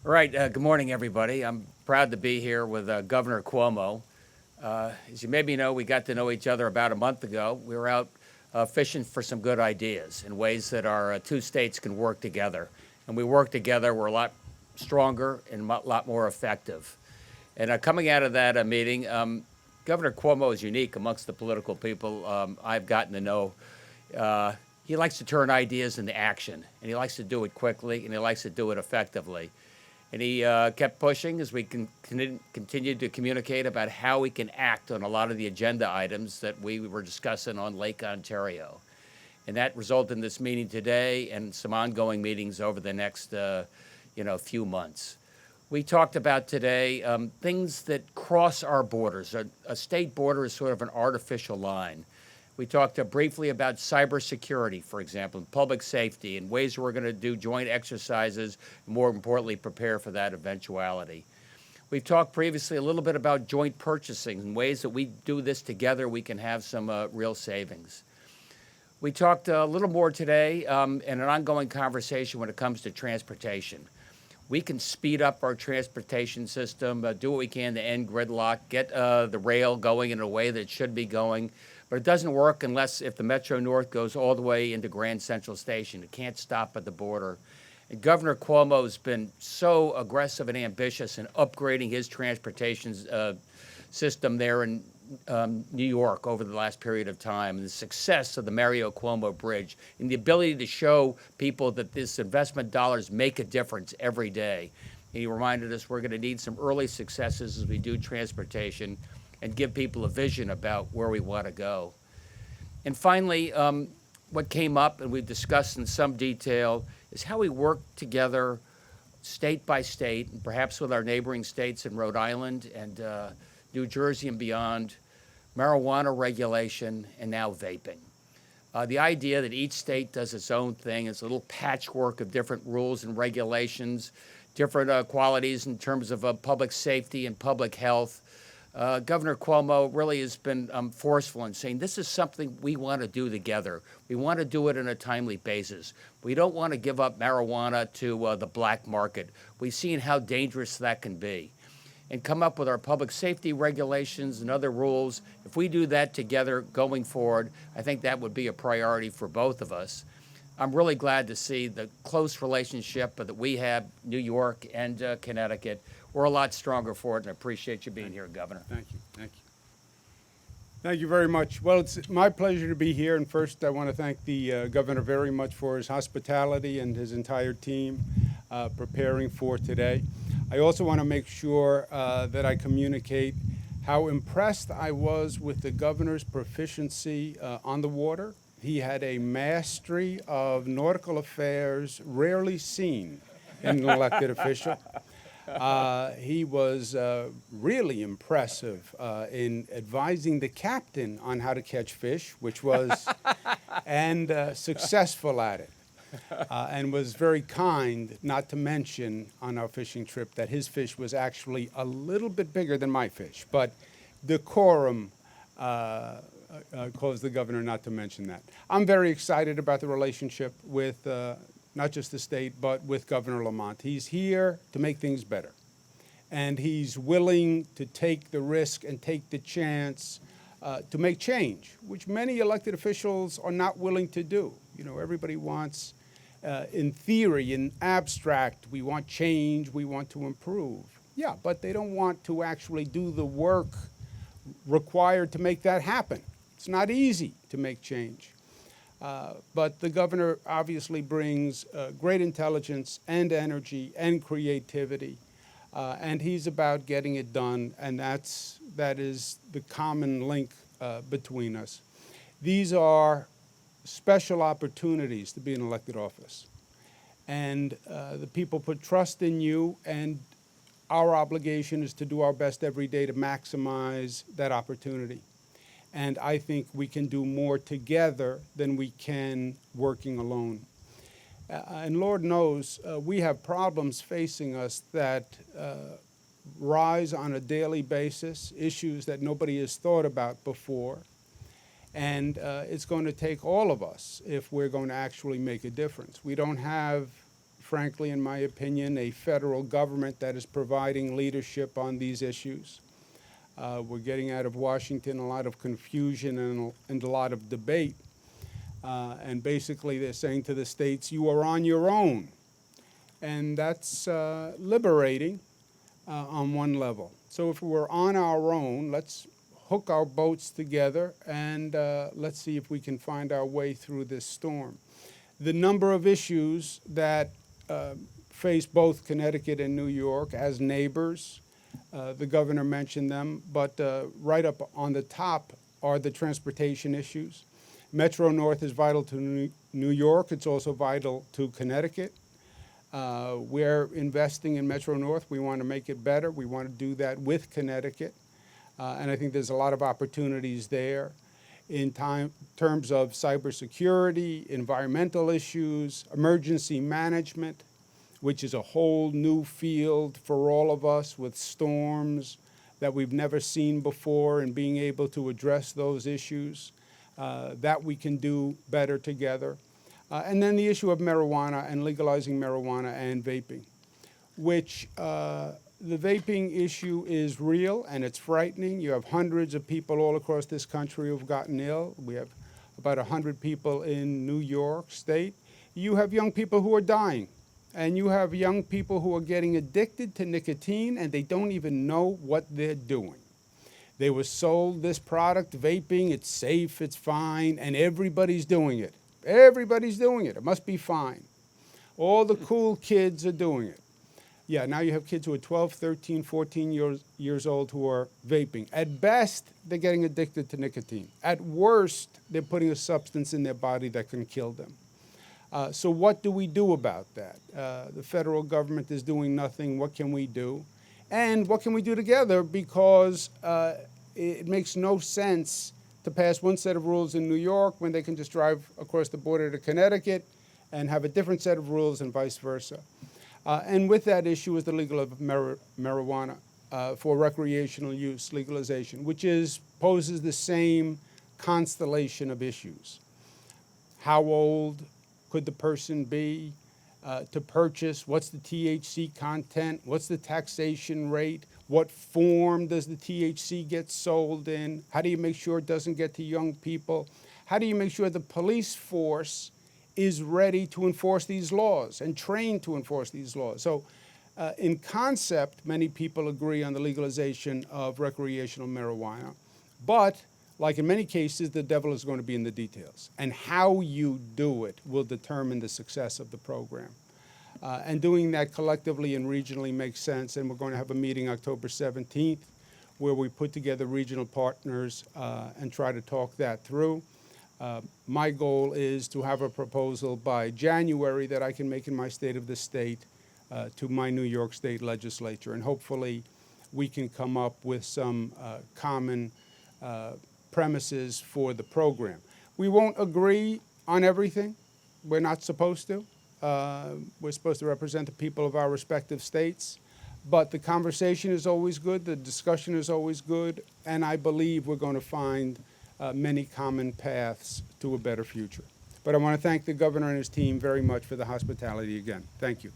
All right, good morning, everybody. I'm proud to be here with Governor Cuomo. As you maybe know, we got to know each other about a month ago. We were out fishing for some good ideas and ways that our two states can work together. And we work together, we're a lot stronger and a lot more effective. And coming out of that meeting, Governor Cuomo is unique amongst the political people I've gotten to know. Uh, he likes to turn ideas into action, and he likes to do it quickly, and he likes to do it effectively. And he kept pushing as we continued to communicate about how we can act on a lot of the agenda items that we were discussing on Lake Ontario. And that resulted in this meeting today and some ongoing meetings over the next few months. We talked about today things that cross our borders. A state border is sort of an artificial line. We talked briefly about cybersecurity, for example, and public safety, and ways we're going to do joint exercises, and more importantly, prepare for that eventuality. We've talked previously a little bit about joint purchasing and ways that we do this together, we can have some real savings. We talked a little more today in an ongoing conversation when it comes to transportation. We can speed up our transportation system, do what we can to end gridlock, get the rail going in a way that it should be going. But it doesn't work unless if the Metro North goes all the way into Grand Central Station. It can't stop at the border. And Governor Cuomo has been so aggressive and ambitious in upgrading his transportation system there in New York over the last period of time, and the success of the Mario Cuomo Bridge, and the ability to show people that this investment dollars make a difference every day. And he reminded us we're going to need some early successes as we do transportation and give people a vision about where we want to go. And finally, what came up and we've discussed in some detail is how we work together state by state, and perhaps with our neighboring states in Rhode Island and New Jersey and beyond, marijuana regulation, and now vaping. The idea that each state does its own thing is a little patchwork of different rules and regulations, different qualities in terms of public safety and public health. Governor Cuomo really has been forceful in saying this is something we want to do together. We want to do it on a timely basis. We don't want to give up marijuana to the black market. We've seen how dangerous that can be. And come up with our public safety regulations and other rules. If we do that together going forward, I think that would be a priority for both of us. I'm really glad to see the close relationship that we have, New York and Connecticut. We're a lot stronger for it, and I appreciate you being here, Governor. Thank you. Thank you. Thank you very much. Well, it's my pleasure to be here. And first, I want to thank the governor very much for his hospitality and his entire team preparing for today. I also want to make sure that I communicate how impressed I was with the governor's proficiency on the water. He had a mastery of nautical affairs rarely seen in an elected official. He was really impressive in advising the captain on how to catch fish, which was, and successful at it, and was very kind, not to mention on our fishing trip that his fish was actually a little bit bigger than my fish, but decorum caused the governor not to mention that. I'm very excited about the relationship with not just the state, but with Governor Lamont. He's here to make things better. And he's willing to take the risk and take the chance to make change, which many elected officials are not willing to do. You know, everybody wants, in theory, in abstract, we want change, we want to improve. Yeah, but they don't want to actually do the work required to make that happen. It's not easy to make change. But the governor obviously brings great intelligence and energy and creativity, and he's about getting it done, and that is the common link between us. These are special opportunities to be in elected office, and the people put trust in you, and our obligation is to do our best every day to maximize that opportunity. And I think we can do more together than we can working alone. And Lord knows we have problems facing us that rise on a daily basis, issues that nobody has thought about before. And it's going to take all of us if we're going to actually make a difference. We don't have frankly, in my opinion, a federal government that is providing leadership on these issues. We're getting out of Washington a lot of confusion and a lot of debate. And basically, they're saying to the states, you are on your own. And that's liberating on one level. So if we're on our own, let's hook our boats together and let's see if we can find our way through this storm. The number of issues that face both Connecticut and New York as neighbors, the governor mentioned them, but right up on the top are the transportation issues. Metro North is vital to New York. It's also vital to Connecticut. We're investing in Metro North. We want to make it better. We want to do that with Connecticut. And I think there's a lot of opportunities there in terms of cybersecurity, environmental issues, emergency management, which is a whole new field for all of us with storms that we've never seen before, and being able to address those issues that we can do better together. And then the issue of marijuana and legalizing marijuana and vaping, which the vaping issue is real and it's frightening. You have hundreds of people all across this country who've gotten ill. We have about 100 people in New York State. You have young people who are dying. And you have young people who are getting addicted to nicotine and they don't even know what they're doing. They were sold this product, vaping, it's safe, it's fine, and everybody's doing it. Everybody's doing it. It must be fine. All the cool kids are doing it. Yeah, now you have kids who are 12, 13, 14 years old who are vaping. At best, they're getting addicted to nicotine. At worst, they're putting a substance in their body that can kill them. So what do we do about that? The federal government is doing nothing. What can we do? And what can we do together? Because it makes no sense to pass one set of rules in New York when they can just drive across the border to Connecticut and have a different set of rules and vice versa. And with that issue is the legal of marijuana for recreational use, legalization, which poses the same constellation of issues. How old could the person be to purchase? What's the THC content? What's the taxation rate? What form does the THC get sold in? How do you make sure it doesn't get to young people? How do you make sure the police force is ready to enforce these laws and trained to enforce these laws? So in concept, many people agree on the legalization of recreational marijuana. But like in many cases, the devil is going to be in the details. And how you do it will determine the success of the program. And doing that collectively and regionally makes sense. And we're going to have a meeting October 17th where we put together regional partners and try to talk that through. My goal is to have a proposal by January that I can make in my state of the state to my New York State legislature. And hopefully we can come up with some common premises for the program. We won't agree on everything. We're not supposed to. We're supposed to represent the people of our respective states. But the conversation is always good. The discussion is always good. And I believe we're going to find many common paths to a better future. But I want to thank the governor and his team very much for the hospitality again. Thank you.